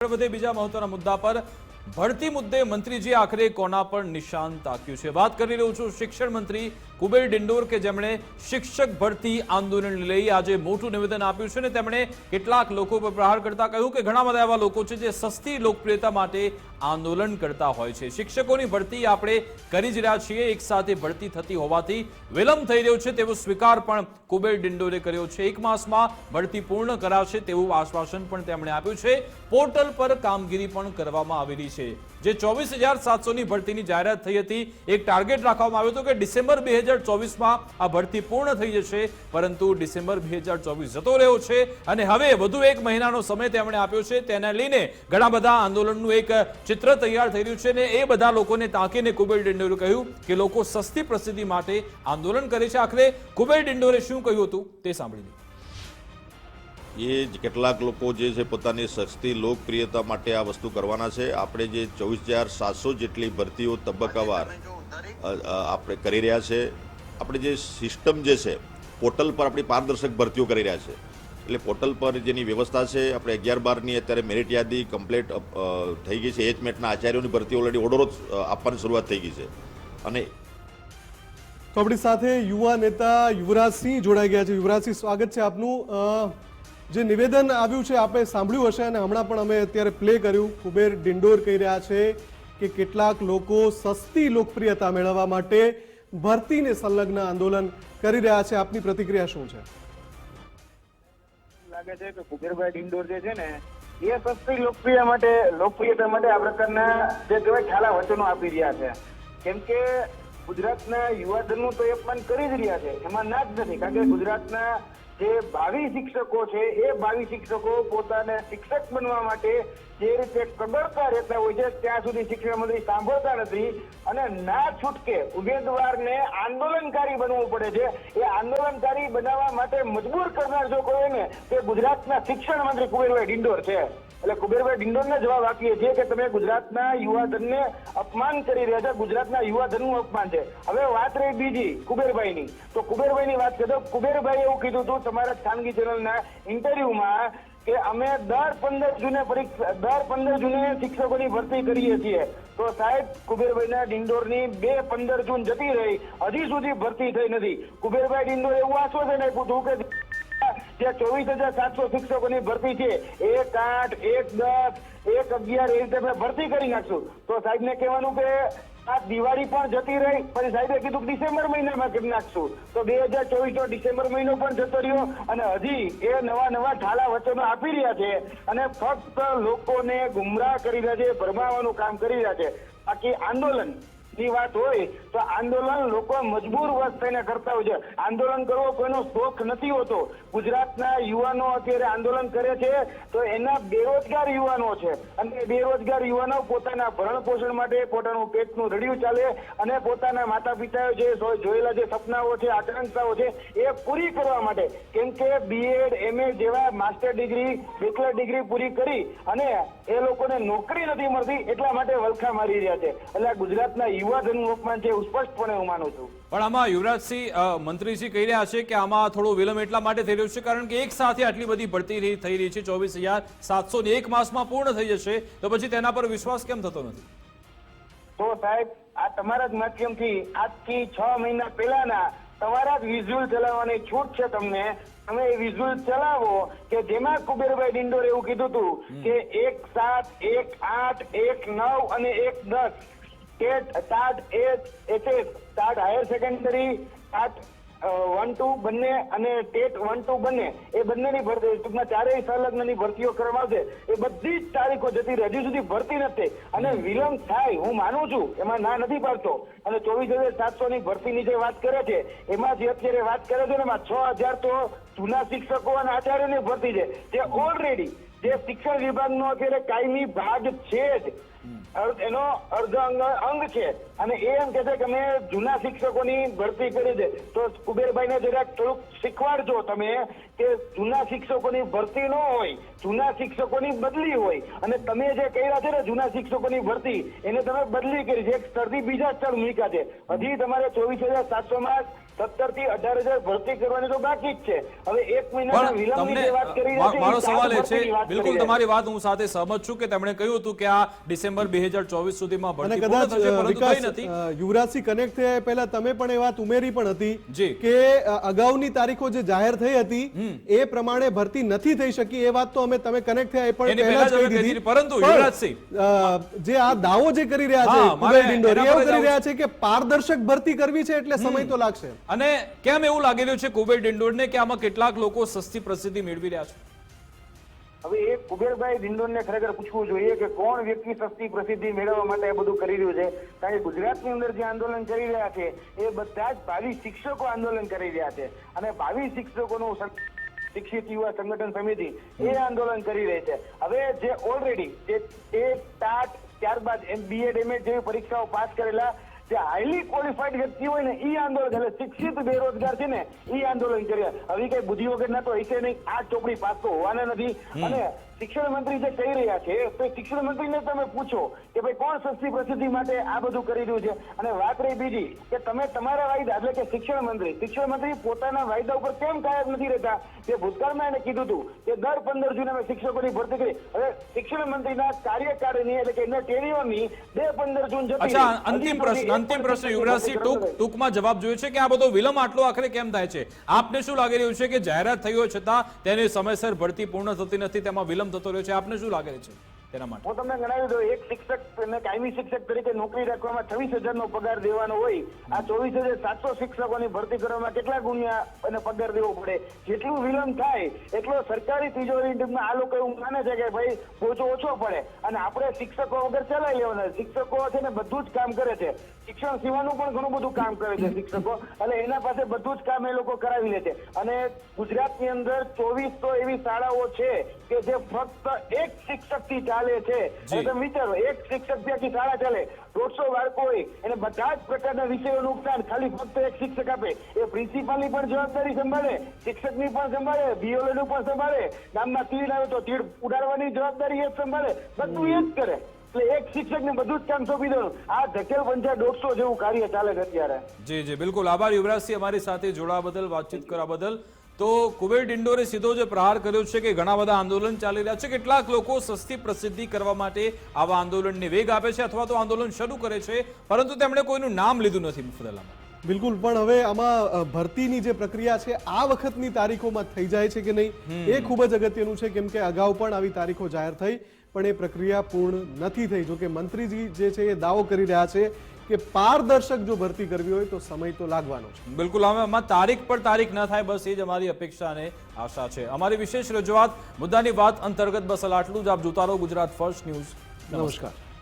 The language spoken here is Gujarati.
વધે બીજા મહત્વના મુદ્દા પર ભરતી મુદ્દે મંત્રીજી આખરે કોના પર નિશાન તાક્યું છે? વાત કરી રહ્યો છું શિક્ષણ મંત્રી કુબેર ડિંડોર કે જેમણે શિક્ષક ભરતી આંદોલન લઈ આજે મોટું નિવેદન આપ્યું છે અને તેમણે કેટલાક લોકો પર પ્રહાર કરતા કહ્યું કે ઘણા બધા એવા લોકો છે જે સસ્તી લોકપ્રિયતા માટે આંદોલન કરતા હોય છે। શિક્ષકોની ભરતી આપણે કરી જ રહ્યા છીએ, એક સાથે ભરતી થતી હોવાથી વિલંબ થઈ રહ્યો છે તેવો સ્વીકાર પણ કુબેર ડિંડોરે કર્યો છે। એક માસમાં ભરતી પૂર્ણ કરાશે તેવું આશ્વાસન પણ તેમણે આપ્યું છે। પોર્ટલ પર કામગીરી પણ કરવામાં આવેલી છે। જે 24,700 ની ભરતીની જાહેરાત થઈ હતી, એક ટાર્ગેટ રાખવામાં આવ્યો હતો કે ડિસેમ્બર 2024માં આ ભરતી પૂર્ણ થઈ જશે, પરંતુ ડિસેમ્બર 2024 જતો રહ્યો છે અને હવે વધુ એક મહિનાનો સમય તેમણે આપ્યો છે। તેને લઈને ઘણા બધા આંદોલનનું એક ચિત્ર તૈયાર થઈ રહ્યું છે અને એ બધા લોકોને તાકીને કુબેર ડિંડોરે કહ્યું કે લોકો સસ્તી પ્રસિદ્ધિ માટે આંદોલન કરે છે। આખરે કુબેર ડિંડોરે શું કહ્યું હતું તે સાંભળી લો। એ કેટલાક લોકો જે છે પોતાની સસ્તી લોકપ્રિયતા માટે આ વસ્તુ કરવાના છે। આપણે જે 24,700 જેટલી ભરતીઓ તબક્કાવાર આપણે કરી રહ્યા છે। આપણે જે સિસ્ટમ જે છે પોર્ટલ પર આપણી પારદર્શક ભરતીઓ કરી રહ્યા છે, એટલે પોર્ટલ પર જેની વ્યવસ્થા છે આપણે 11-12ની અત્યારે મેરિટ યાદી કમ્પ્લીટ થઈ ગઈ છે। એચમેટના આચાર્યોની ભરતી ઓલરેડી ઓર્ડરો આપવાની શરૂઆત થઈ ગઈ છે। અને તો આપણી સાથે યુવા નેતા યુવરાજસિંહ જોડાઈ ગયા છે। યુવરાજસિંહ, સ્વાગત છે આપનું। જે નિવેદન આવ્યું છે આપણે સાંભળ્યું હશે અને હમણાં પણ અમે અત્યારે પ્લે કર્યું। કુબેર ડિંડોર કહી રહ્યા છે કે કેટલાક લોકો સસ્તી લોકપ્રિયતા મેળવવા માટે ભરતીને સંલગ્ન આંદોલન કરી રહ્યા છે। આપની પ્રતિક્રિયા શું છે? લાગે છે કે કુબેરભાઈ ડિંડોર જે છે ને એ સસ્તી લોકપ્રિયતા માટે આ પ્રકારના જે કહેવાય ઠાલા વચનો આપી રહ્યા છે, કેમ કે ગુજરાતના યુવાધનનું તો એ અપમાન કરી જ રહ્યા છે, એમાં ના જ નથી। કારણ કે ગુજરાતના જે ભાવિ શિક્ષકો છે એ ભાવિ શિક્ષકો પોતાને શિક્ષક બનવા માટે જે રીતે કગળતા રહેતા હોય છે ત્યાં સુધી શિક્ષણ મંત્રી સાંભળતા નથી અને ના છૂટકે ઉમેદવારને આંદોલનકારી બનવું પડે છે। એ આંદોલનકારી બનાવવા માટે મજબૂર કરનાર જો કોઈ ને તે ગુજરાતના શિક્ષણ મંત્રી કુબેરભાઈ ડિંડોર છે। એટલે કુબેરભાઈ ડિંડોરને જવાબ આપીએ છીએ કે તમે ગુજરાતના યુવાધનને અપમાન કરી રહ્યા છો, ગુજરાતના યુવાધનનું અપમાન છે। હવે વાત રહી બીજી કુબેરભાઈની, તો કુબેરભાઈની વાત કરીએ તો કુબેરભાઈ એવું કીધું હતું તમારા ખાનગી ચેનલના ઇન્ટરવ્યુમાં કે અમે દર 15 જૂને શિક્ષકોની ભરતી કરીએ છીએ। તો સાહેબ કુબેરભાઈના ડિંડોરની 15 જૂન જતી રહી, હજી સુધી ભરતી થઈ નથી। કુબેરભાઈ ડિંડોર એવું આશ્વાસન આપ્યું હતું કે જે 24,700 શિક્ષકોની ભરતી છે 1-8, 1-10, 1-11 એ રીતે ભરતી કરી નાખશું। તો સાહેબને કહેવાનું કે આ દિવાળી પણ જતી રહી, પછી સાહેબે કીધું કે ડિસેમ્બર મહિનામાં કરી નાખશું। તો 2024 ડિસેમ્બર મહિનો પણ જતો રહ્યો અને હજી એ નવા ઠાલા વચનો આપી રહ્યા છે અને ફક્ત લોકોને ગુમરાહ કરી રહ્યા છે, ભરમાવાનું કામ કરી રહ્યા છે। બાકી આંદોલન ની વાત હોય તો આંદોલન લોકો મજબૂર વશ થઈને કરતા હોય છે। આંદોલન કરવો કોઈનો શોખ નથી હોતો। ગુજરાતના યુવાનો અત્યારે આંદોલન કરે છે તો એના બેરોજગાર યુવાનો છે અને બેરોજગાર યુવાનો પોતાના ભરણ પોષણ માટે પોતાનું પેટનું રડિયું ચાલે અને પોતાના માતા પિતાએ જે જોયેલા જે સપનાઓ છે, આકાંક્ષાઓ છે એ પૂરી કરવા માટે, કેમ કે BEd, MA જેવા માસ્ટર ડિગ્રી, બેચલર ડિગ્રી પૂરી કરી અને એ લોકોને નોકરી નથી મળતી એટલા માટે વલખા મારી રહ્યા છે। એટલે ગુજરાતના યુવાધનનું અપમાન છે, સ્પષ્ટપણે હું માનું છું। પણ આમાં યુવરાજસિંહ, મંત્રીજી કહી રહ્યા છે કે આમાં થોડો વિલંબ એટલા માટે થઈ રહ્યો છે કારણ કે એક સાથે આટલી બધી ભરતી થઈ રહી છે, 24,700 એક માસમાં પૂર્ણ થઈ જશે, તો પછી તેના પર વિશ્વાસ કેમ થતો નથી? તો સાહેબ આ તમારા જ માધ્યમથી આજથી 6 મહિના પહેલાના તમારા જ વિઝ્યુઅલ ચલાવવાની છૂટ છે તમને। તમે એ વિઝ્યુઅલ ચલાવો કે જેમાં કુબેરભાઈ ડિંડોર એવું કીધું હતું કે 1-7, 1-8, 1-9 અને 1-10 TET, TAT, HS, TAT higher secondary, TAT 1-2 બંને અને ટેટ 1-2 બંને, એ બંનેની ભરતી ટૂંકમાં ચારેય સંલગ્નની ભરતીઓ કરવામાં આવશે। એ બધી જ તારીખો જતી રહી, હજી સુધી ભરતી નથી અને વિલંબ થાય હું માનું છું, એમાં ના નથી પાડતો। અને 24,700 ની ભરતીની જે વાત કરે છે એમાં જે અત્યારે વાત કરે છે ને એમાં 6,000 તો જૂના શિક્ષકો અને આચાર્યોની ભરતી છે જે ઓલરેડી જે શિક્ષણ વિભાગનો અત્યારે કાયમી ભાગ છે જ, એનો અર્ધ અંગ છે અને એ એમ કે છે કે અમે જૂના શિક્ષકોની ભરતી કરી છે। તો કુબેરભાઈને જરાક થોડુંક શીખવાડજો તમે કે જૂના શિક્ષકોની ભરતી ન હોય, જૂના શિક્ષકોની બદલી હોય અને તમે જે કર્યા છે ને જૂના શિક્ષકોની ભરતી એને તમે બદલી કરી છે, એક સ્થળથી બીજા સ્થળ મૂક્યા છે। હજી તમારે 24,700 માં 17 થી 18,000 ભરતી કરવાની તો બાકી જ છે. હવે 1 મહિનાના પણ વિલંબની તમને જે વાત કરી રહ્યા છે, મારો એ સવાલ એ છે, ભરતીની વાત કરી બિલકુલ રહ્યા છે. તમારી વાત હું સાથે સહમત છું કે તેમણે કહ્યું હતું કે આ ડિસેમ્બર 2024 સુધીમાં અને ભરતી કદાચ પૂર્ણ થશે, પરંતુ વિકાસ થઈ નથી. યુવરાજસિંહ કનેક્ટ થયા એ પહેલા તમે પણ એ વાત ઉમેરી પણ જી. હતી કે અગાઉની તારીખો જે જાહેર થઈ હતી એ પ્રમાણે ભરતી નથી થઈ શકી. એ વાત તો તમે કનેક્ટ થયા એ પણ એની પહેલા પહેલા જ જ અમે કહી કહી દીધી. દીધી. પરંતુ પણ, યુવરાજસિંહ, જે આ દાવો જે કરી રહ્યા છે હા, કુબેર મારે ડિંડોર, એના પર એવું જ કરી આવું રહ્યા છે કે પારદર્શક ભરતી કરવી છે એટલે સમય તો લાગશે. અને કેમ એવું લાગી રહ્યું છે કુબેર ડિંડોરને કે આમાં કેટલાક લોકો સસ્તી પ્રસિદ્ધિ મેળવી રહ્યા છે? હવે એ કુબેરભાઈ ડિંડોરને ખરેખર પૂછવું જોઈએ કે કોણ વ્યક્તિ સસ્તી પ્રસિદ્ધિ મેળવવા માટે આ બધું કરી રહ્યું છે. કારણ કે ગુજરાતની અંદર જે આંદોલન કરી રહ્યા છે એ બધા જ ભાવિ શિક્ષકો આંદોલન કરી રહ્યા છે, અને ભાવિ શિક્ષકોનું શિક્ષિત યુવા સંગઠન સમિતિ એ આંદોલન કરી રહી છે. હવે જે ઓલરેડી જે ટાટ ત્યારબાદ BEd MA જેવી પરીક્ષાઓ પાસ કરેલા જે હાઈલી ક્વોલિફાઈડ વ્યક્તિ હોય ને એ આંદોલન, એટલે શિક્ષિત બેરોજગાર છે ને એ આંદોલન કર્યા. હવે કઈ બુદ્ધિ વગરના તો હશે નહીં, આ ચોપડી પાસ તો હોવાના નથી. અને શિક્ષણ મંત્રી જે કહી રહ્યા છે તો શિક્ષણ મંત્રીને તમે પૂછો કે ભાઈ કોણ સસ્તી પ્રસિદ્ધિ માટે આ બધું કરી રહ્યું છે. અને વાત રહી બીજી કે તમે તમારા વાયદા, એટલે કે શિક્ષણ મંત્રી પોતાના વાયદા ઉપર કેમ કાયમ નથી રહેતા? જે ભૂતકાળમાં એને કીધું હતું કે દર 15 જૂને અમે શિક્ષકોની ભરતી કરી. હવે શિક્ષણ મંત્રીના કાર્યકાળની, એટલે કે એના ટેન્યુઅરની 15 જૂન જતી અચ્છા, રહી. અંતિમ પ્રશ્ન યુવરાજસિંહ, ટૂંકમાં જવાબ જોઈએ છે કે આ બધો વિલંબ આટલો આખરે કેમ થાય છે? આપને શું લાગી રહ્યું છે કે જાહેરાત થઈ હોય છતાં તેની સમયસર ભરતી પૂર્ણ થતી નથી, તેમાં વિલંબ થતો રહ્યો છે? આપને શું લાગે છે તેના માટે? હું તમને જણાવી દઉં, એક શિક્ષક અને કાયમી શિક્ષક તરીકે નોકરી રાખવામાં 26,000 નો પગાર દેવાનો હોય. આ 24,700 શિક્ષકોની ભરતી કરવામાં કેટલા ગુણ્યા અને પગાર દેવો પડે? જેટલું વિલંબ થાય એટલો સરકારી તિજોરીમાં આ લોકો એવું માને છે કે ભાઈ બોજો ઓછો પડે, અને આપણે શિક્ષકો વગર ચલાવી લેવાના. શિક્ષકો છે ને બધું જ કામ કરે છે, શિક્ષણ સિવાયનું પણ ઘણું બધું કામ કરે છે શિક્ષકો, એટલે એના પાસે બધું જ કામ એ લોકો કરાવી લે છે. અને ગુજરાતની અંદર 24 તો એવી શાળાઓ છે કે જે ફક્ત એક શિક્ષક થી ચાલે છે. તમે વિચારો, એક શિક્ષક થી આખી શાળા ચાલે, 150 બાળકો હોય, એને બધા જ પ્રકારના વિષયોનું જ્ઞાન ખાલી ફક્ત એક શિક્ષક આપે. એ પ્રિન્સિપાલની પણ જવાબદારી સંભાળે, શિક્ષકની પણ સંભાળે, BLO નું પણ સંભાળે, ગામમાં તીડ આવે તો તીડ ઉડાડવાની જવાબદારી એ જ સંભાળે, બધું એ જ કરે. એટલે એક શિક્ષકને બધું જ કામ સોંપી દેવાનું. આ ધકેલ પંચાયત 150 જેવું કાર્ય ચાલે છે અત્યારે. જી, બિલકુલ. આભાર યુવરાજસિંહ, અમારી સાથે જોડાવા બદલ, વાતચીત કરવા બદલ. તો કુબેર ડિંડોરે સીધો જે પ્રહાર કર્યો છે કે ઘણા બધા આંદોલન ચાલી રહ્યા છે, કેટલાક લોકો સસ્તી પ્રસિદ્ધિ કરવા માટે આવા આંદોલનને વેગ આપે છે અથવા તો આંદોલન શરૂ કરે છે, પરંતુ તેમણે કોઈનું નામ લીધું નથી. મુફદ્દલામાં બિલકુલ. પણ હવે આમાં ભરતીની જે પ્રક્રિયા છે આ વખતની તારીખોમાં થઈ જાય છે કે નહીં એ ખૂબ જ અગત્યનું છે, કેમ કે અગાઉ પણ આવી તારીખો જાહેર થઈ પણ એ પ્રક્રિયા પૂર્ણ નથી થઈ. જો કે મંત્રીજી જે છે એ દાવો કરી રહ્યા છે કે પારદર્શક જો ભરતી કરવી હોય તો સમય તો લાગવાનો છે. બિલકુલ. આમાં તારીખ પર તારીખ ન થાય, બસ એ જ અમારી અપેક્ષા અને આશા છે. અમારી વિશેષ રજૂઆત મુદ્દાની વાત અંતર્ગત બસ આટલું જ. આપ જોતા રહો ગુજરાત ફર્સ્ટ ન્યૂઝ. નમસ્કાર.